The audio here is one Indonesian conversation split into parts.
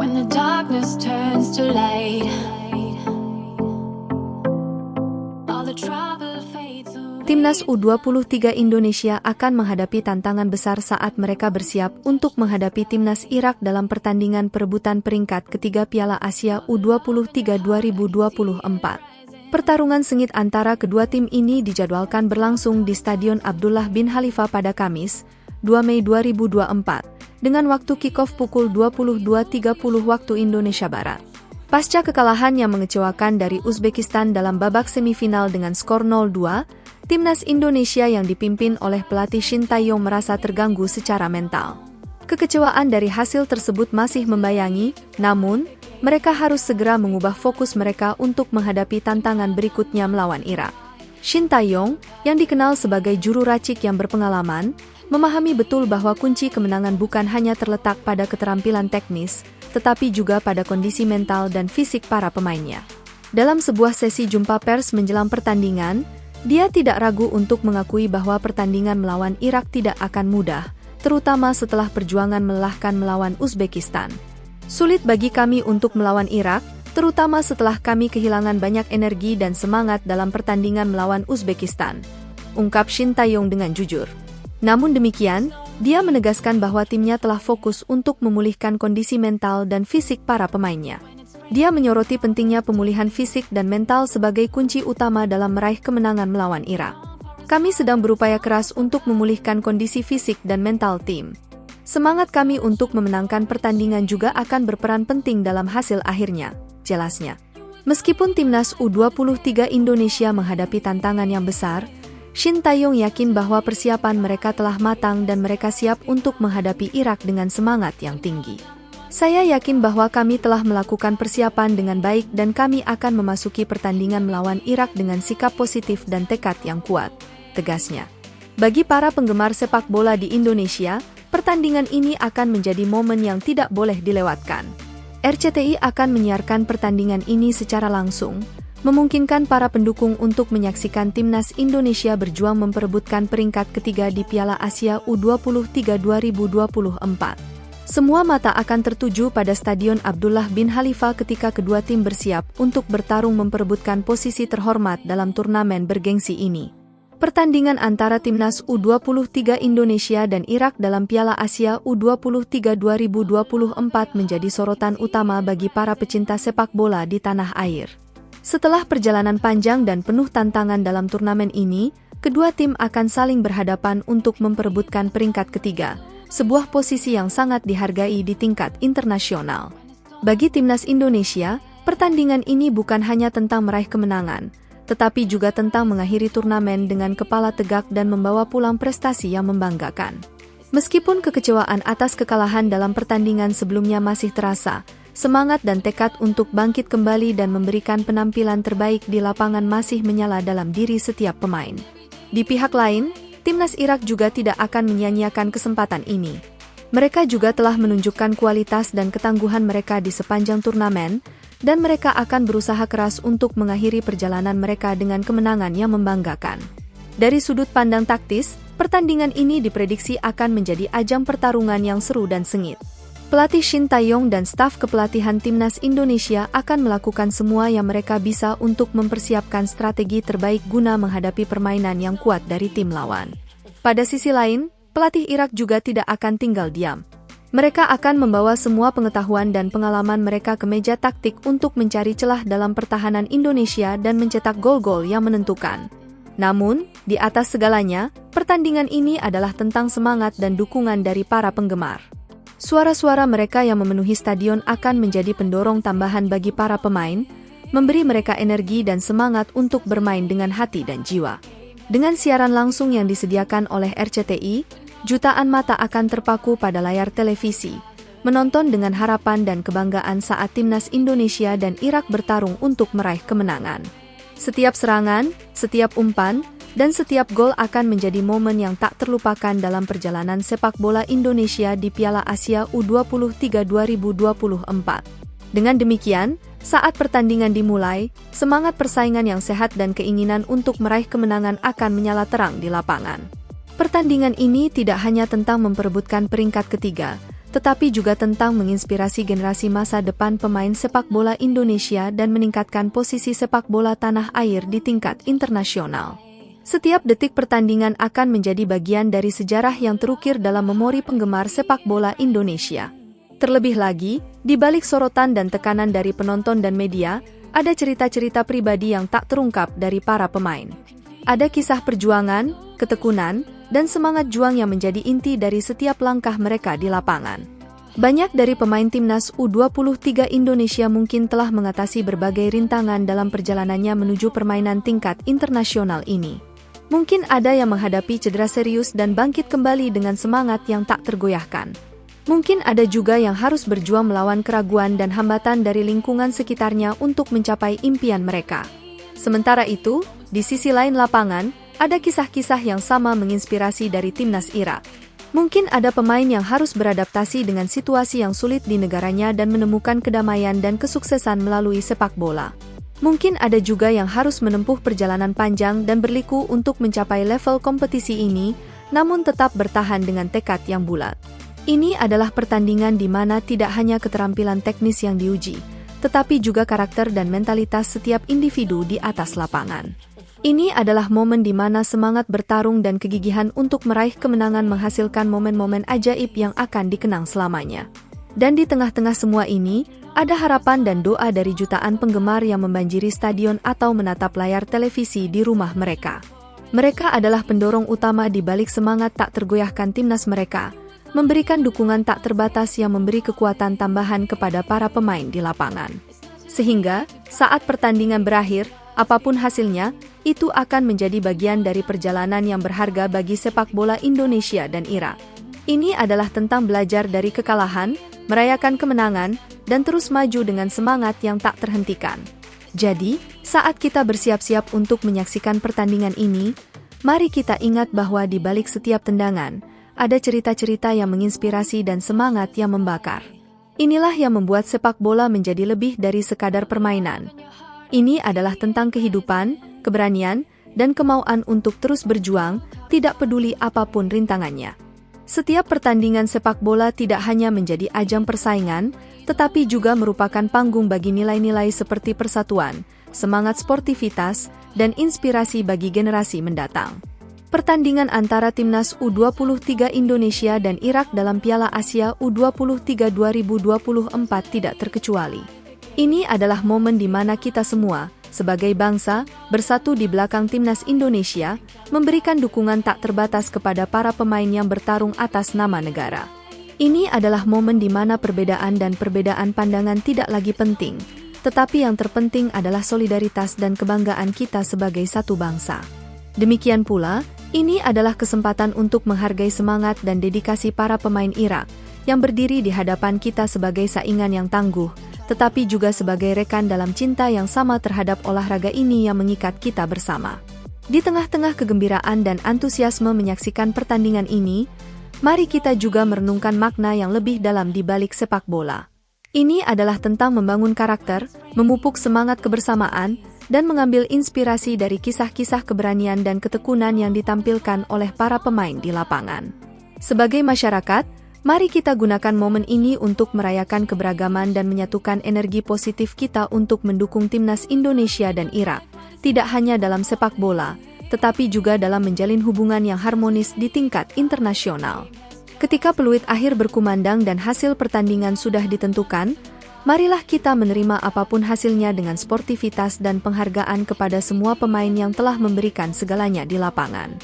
when the darkness turns to light. All the trouble fades away. Timnas U23 Indonesia akan menghadapi tantangan besar saat mereka bersiap untuk menghadapi Timnas Irak dalam pertandingan perebutan peringkat ketiga Piala Asia U23 2024. Pertarungan sengit antara kedua tim ini dijadwalkan berlangsung di Stadion Abdullah bin Khalifa pada Kamis, 2 Mei 2024, dengan waktu kick-off pukul 22.30 waktu Indonesia Barat. Pasca kekalahan yang mengecewakan dari Uzbekistan dalam babak semifinal dengan skor 0-2, Timnas Indonesia yang dipimpin oleh pelatih Shin Tae-yong merasa terganggu secara mental. Kekecewaan dari hasil tersebut masih membayangi, namun, mereka harus segera mengubah fokus mereka untuk menghadapi tantangan berikutnya melawan Irak. Shin Tae-yong, yang dikenal sebagai juru racik yang berpengalaman, memahami betul bahwa kunci kemenangan bukan hanya terletak pada keterampilan teknis, tetapi juga pada kondisi mental dan fisik para pemainnya. Dalam sebuah sesi jumpa pers menjelang pertandingan, dia tidak ragu untuk mengakui bahwa pertandingan melawan Irak tidak akan mudah, terutama setelah perjuangan melelahkan melawan Uzbekistan. Sulit bagi kami untuk melawan Irak, terutama setelah kami kehilangan banyak energi dan semangat dalam pertandingan melawan Uzbekistan, ungkap Shin Tae-yong dengan jujur. Namun demikian, dia menegaskan bahwa timnya telah fokus untuk memulihkan kondisi mental dan fisik para pemainnya. Dia menyoroti pentingnya pemulihan fisik dan mental sebagai kunci utama dalam meraih kemenangan melawan Irak. Kami sedang berupaya keras untuk memulihkan kondisi fisik dan mental tim. Semangat kami untuk memenangkan pertandingan juga akan berperan penting dalam hasil akhirnya, jelasnya. Meskipun Timnas U23 Indonesia menghadapi tantangan yang besar, Shin Tae-yong yakin bahwa persiapan mereka telah matang dan mereka siap untuk menghadapi Irak dengan semangat yang tinggi. Saya yakin bahwa kami telah melakukan persiapan dengan baik dan kami akan memasuki pertandingan melawan Irak dengan sikap positif dan tekad yang kuat, tegasnya. Bagi para penggemar sepak bola di Indonesia, pertandingan ini akan menjadi momen yang tidak boleh dilewatkan. RCTI akan menyiarkan pertandingan ini secara langsung, memungkinkan para pendukung untuk menyaksikan Timnas Indonesia berjuang memperebutkan peringkat ketiga di Piala Asia U23 2024. Semua mata akan tertuju pada Stadion Abdullah bin Khalifa ketika kedua tim bersiap untuk bertarung memperebutkan posisi terhormat dalam turnamen bergengsi ini. Pertandingan antara Timnas U23 Indonesia dan Irak dalam Piala Asia U23 2024 menjadi sorotan utama bagi para pecinta sepak bola di tanah air. Setelah perjalanan panjang dan penuh tantangan dalam turnamen ini, kedua tim akan saling berhadapan untuk memperebutkan peringkat ketiga, sebuah posisi yang sangat dihargai di tingkat internasional. Bagi Timnas Indonesia, pertandingan ini bukan hanya tentang meraih kemenangan, tetapi juga tentang mengakhiri turnamen dengan kepala tegak dan membawa pulang prestasi yang membanggakan. Meskipun kekecewaan atas kekalahan dalam pertandingan sebelumnya masih terasa, semangat dan tekad untuk bangkit kembali dan memberikan penampilan terbaik di lapangan masih menyala dalam diri setiap pemain. Di pihak lain, Timnas Irak juga tidak akan menyia-nyiakan kesempatan ini. Mereka juga telah menunjukkan kualitas dan ketangguhan mereka di sepanjang turnamen, dan mereka akan berusaha keras untuk mengakhiri perjalanan mereka dengan kemenangan yang membanggakan. Dari sudut pandang taktis, pertandingan ini diprediksi akan menjadi ajang pertarungan yang seru dan sengit. Pelatih Shin Tae-yong dan staf kepelatihan Timnas Indonesia akan melakukan semua yang mereka bisa untuk mempersiapkan strategi terbaik guna menghadapi permainan yang kuat dari tim lawan. Pada sisi lain, pelatih Irak juga tidak akan tinggal diam. Mereka akan membawa semua pengetahuan dan pengalaman mereka ke meja taktik untuk mencari celah dalam pertahanan Indonesia dan mencetak gol-gol yang menentukan. Namun, di atas segalanya, pertandingan ini adalah tentang semangat dan dukungan dari para penggemar. Suara-suara mereka yang memenuhi stadion akan menjadi pendorong tambahan bagi para pemain, memberi mereka energi dan semangat untuk bermain dengan hati dan jiwa. Dengan siaran langsung yang disediakan oleh RCTI, jutaan mata akan terpaku pada layar televisi, menonton dengan harapan dan kebanggaan saat Timnas Indonesia dan Irak bertarung untuk meraih kemenangan. Setiap serangan, setiap umpan, dan setiap gol akan menjadi momen yang tak terlupakan dalam perjalanan sepak bola Indonesia di Piala Asia U23 2024. Dengan demikian, saat pertandingan dimulai, semangat persaingan yang sehat dan keinginan untuk meraih kemenangan akan menyala terang di lapangan. Pertandingan ini tidak hanya tentang memperebutkan peringkat ketiga, tetapi juga tentang menginspirasi generasi masa depan pemain sepak bola Indonesia dan meningkatkan posisi sepak bola tanah air di tingkat internasional. Setiap detik pertandingan akan menjadi bagian dari sejarah yang terukir dalam memori penggemar sepak bola Indonesia. Terlebih lagi, di balik sorotan dan tekanan dari penonton dan media, ada cerita-cerita pribadi yang tak terungkap dari para pemain. Ada kisah perjuangan, ketekunan, dan semangat juang yang menjadi inti dari setiap langkah mereka di lapangan. Banyak dari pemain timnas U23 Indonesia mungkin telah mengatasi berbagai rintangan dalam perjalanannya menuju permainan tingkat internasional ini. Mungkin ada yang menghadapi cedera serius dan bangkit kembali dengan semangat yang tak tergoyahkan. Mungkin ada juga yang harus berjuang melawan keraguan dan hambatan dari lingkungan sekitarnya untuk mencapai impian mereka. Sementara itu, di sisi lain lapangan, ada kisah-kisah yang sama menginspirasi dari timnas Irak. Mungkin ada pemain yang harus beradaptasi dengan situasi yang sulit di negaranya dan menemukan kedamaian dan kesuksesan melalui sepak bola. Mungkin ada juga yang harus menempuh perjalanan panjang dan berliku untuk mencapai level kompetisi ini, namun tetap bertahan dengan tekad yang bulat. Ini adalah pertandingan di mana tidak hanya keterampilan teknis yang diuji, tetapi juga karakter dan mentalitas setiap individu di atas lapangan. Ini adalah momen di mana semangat bertarung dan kegigihan untuk meraih kemenangan menghasilkan momen-momen ajaib yang akan dikenang selamanya. Dan di tengah-tengah semua ini, ada harapan dan doa dari jutaan penggemar yang membanjiri stadion atau menatap layar televisi di rumah mereka. Mereka adalah pendorong utama di balik semangat tak tergoyahkan timnas mereka, memberikan dukungan tak terbatas yang memberi kekuatan tambahan kepada para pemain di lapangan. Sehingga, saat pertandingan berakhir, apapun hasilnya, itu akan menjadi bagian dari perjalanan yang berharga bagi sepak bola Indonesia dan Irak. Ini adalah tentang belajar dari kekalahan, merayakan kemenangan, dan terus maju dengan semangat yang tak terhentikan. Jadi, saat kita bersiap-siap untuk menyaksikan pertandingan ini, mari kita ingat bahwa di balik setiap tendangan, ada cerita-cerita yang menginspirasi dan semangat yang membakar. Inilah yang membuat sepak bola menjadi lebih dari sekadar permainan. Ini adalah tentang kehidupan, keberanian, dan kemauan untuk terus berjuang, tidak peduli apapun rintangannya. Setiap pertandingan sepak bola tidak hanya menjadi ajang persaingan, tetapi juga merupakan panggung bagi nilai-nilai seperti persatuan, semangat sportivitas, dan inspirasi bagi generasi mendatang. Pertandingan antara timnas U23 Indonesia dan Irak dalam Piala Asia U23 2024 tidak terkecuali. Ini adalah momen di mana kita semua, sebagai bangsa, bersatu di belakang timnas Indonesia, memberikan dukungan tak terbatas kepada para pemain yang bertarung atas nama negara. Ini adalah momen di mana perbedaan dan perbedaan pandangan tidak lagi penting, tetapi yang terpenting adalah solidaritas dan kebanggaan kita sebagai satu bangsa. Demikian pula, ini adalah kesempatan untuk menghargai semangat dan dedikasi para pemain Irak, yang berdiri di hadapan kita sebagai saingan yang tangguh, tetapi juga sebagai rekan dalam cinta yang sama terhadap olahraga ini yang mengikat kita bersama. Di tengah-tengah kegembiraan dan antusiasme menyaksikan pertandingan ini, mari kita juga merenungkan makna yang lebih dalam di balik sepak bola. Ini adalah tentang membangun karakter, memupuk semangat kebersamaan, dan mengambil inspirasi dari kisah-kisah keberanian dan ketekunan yang ditampilkan oleh para pemain di lapangan. Sebagai masyarakat, mari kita gunakan momen ini untuk merayakan keberagaman dan menyatukan energi positif kita untuk mendukung timnas Indonesia dan Irak, tidak hanya dalam sepak bola, tetapi juga dalam menjalin hubungan yang harmonis di tingkat internasional. Ketika peluit akhir berkumandang dan hasil pertandingan sudah ditentukan, marilah kita menerima apapun hasilnya dengan sportivitas dan penghargaan kepada semua pemain yang telah memberikan segalanya di lapangan.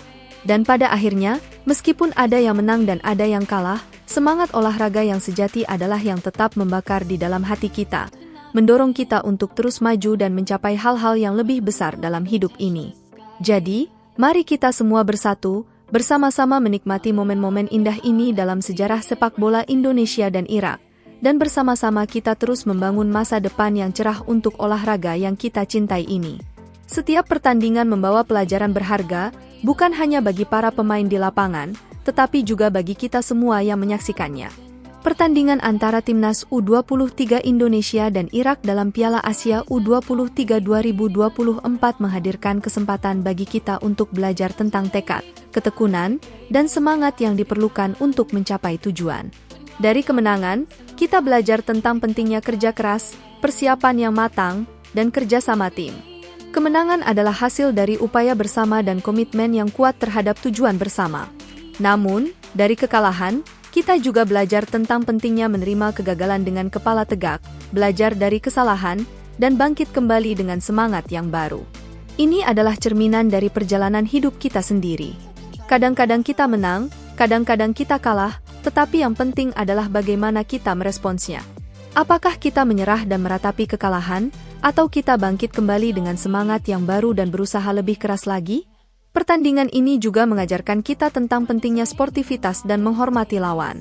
Dan pada akhirnya, meskipun ada yang menang dan ada yang kalah, semangat olahraga yang sejati adalah yang tetap membakar di dalam hati kita, mendorong kita untuk terus maju dan mencapai hal-hal yang lebih besar dalam hidup ini. Jadi, mari kita semua bersatu, bersama-sama menikmati momen-momen indah ini dalam sejarah sepak bola Indonesia dan Irak, dan bersama-sama kita terus membangun masa depan yang cerah untuk olahraga yang kita cintai ini. Setiap pertandingan membawa pelajaran berharga, bukan hanya bagi para pemain di lapangan, tetapi juga bagi kita semua yang menyaksikannya. Pertandingan antara timnas U23 Indonesia dan Irak dalam Piala Asia U23 2024 menghadirkan kesempatan bagi kita untuk belajar tentang tekad, ketekunan, dan semangat yang diperlukan untuk mencapai tujuan. Dari kemenangan, kita belajar tentang pentingnya kerja keras, persiapan yang matang, dan kerja sama tim. Kemenangan adalah hasil dari upaya bersama dan komitmen yang kuat terhadap tujuan bersama. Namun, dari kekalahan, kita juga belajar tentang pentingnya menerima kegagalan dengan kepala tegak, belajar dari kesalahan, dan bangkit kembali dengan semangat yang baru. Ini adalah cerminan dari perjalanan hidup kita sendiri. Kadang-kadang kita menang, kadang-kadang kita kalah, tetapi yang penting adalah bagaimana kita meresponsnya. Apakah kita menyerah dan meratapi kekalahan, atau kita bangkit kembali dengan semangat yang baru dan berusaha lebih keras lagi? Pertandingan ini juga mengajarkan kita tentang pentingnya sportivitas dan menghormati lawan.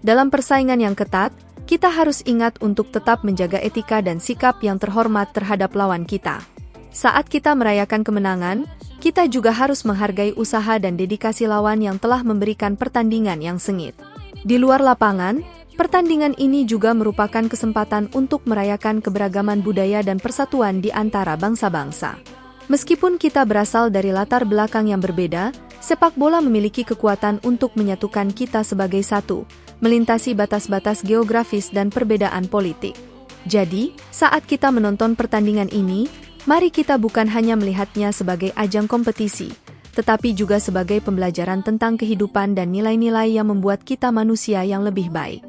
Dalam persaingan yang ketat, kita harus ingat untuk tetap menjaga etika dan sikap yang terhormat terhadap lawan kita. Saat kita merayakan kemenangan, kita juga harus menghargai usaha dan dedikasi lawan yang telah memberikan pertandingan yang sengit. Di luar lapangan, pertandingan ini juga merupakan kesempatan untuk merayakan keberagaman budaya dan persatuan di antara bangsa-bangsa. Meskipun kita berasal dari latar belakang yang berbeda, sepak bola memiliki kekuatan untuk menyatukan kita sebagai satu, melintasi batas-batas geografis dan perbedaan politik. Jadi, saat kita menonton pertandingan ini, mari kita bukan hanya melihatnya sebagai ajang kompetisi, tetapi juga sebagai pembelajaran tentang kehidupan dan nilai-nilai yang membuat kita manusia yang lebih baik.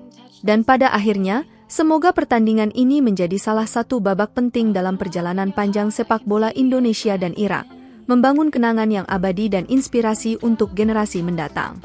Dan pada akhirnya, semoga pertandingan ini menjadi salah satu babak penting dalam perjalanan panjang sepak bola Indonesia dan Irak, membangun kenangan yang abadi dan inspirasi untuk generasi mendatang.